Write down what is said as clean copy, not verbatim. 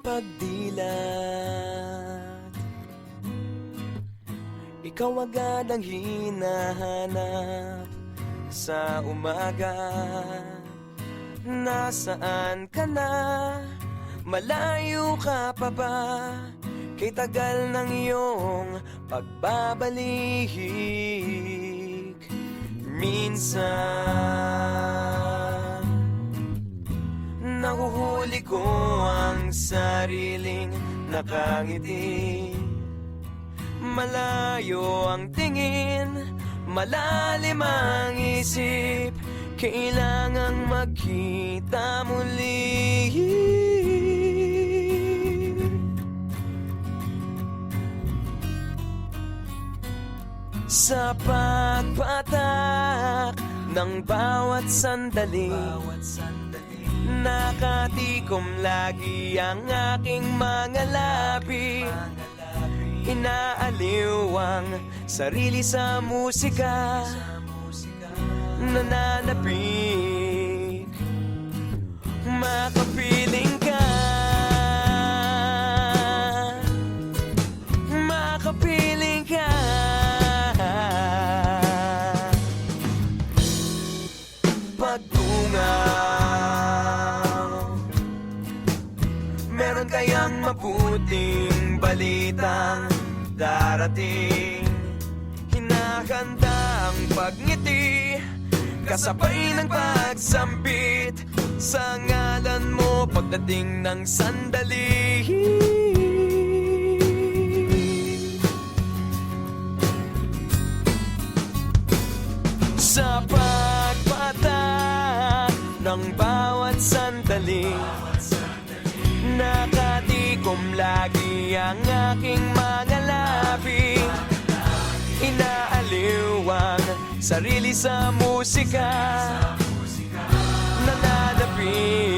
pagdilat, ikaw agad ang hinahanap sa umaga. Nasaan ka na? Malayo ka pa ba? Kay tagal ng iyong pagbabalik. Minsan nahuhuli ko ang sariling nakangiti. Malayo ang tingin, malalim ang isip, kailangang magkita muli. Sa pagpatak ng bawat sandali, nakatikom lagi ang aking mga labi. Inaaliw ang sarili sa musika, nananapik, makapiling ka, makapiling ka. Pagtungaw, meron kayang mabuting balitang darating. Hinahanda ang pagngiti, kasabay ng pagsambit sa ngalan mo pagdating ng sandali. Sa pagpatak ng bawat sandali, nakatikom lagi ang aking mga labi. Inaaliw ang sarili sa musika, nananapik,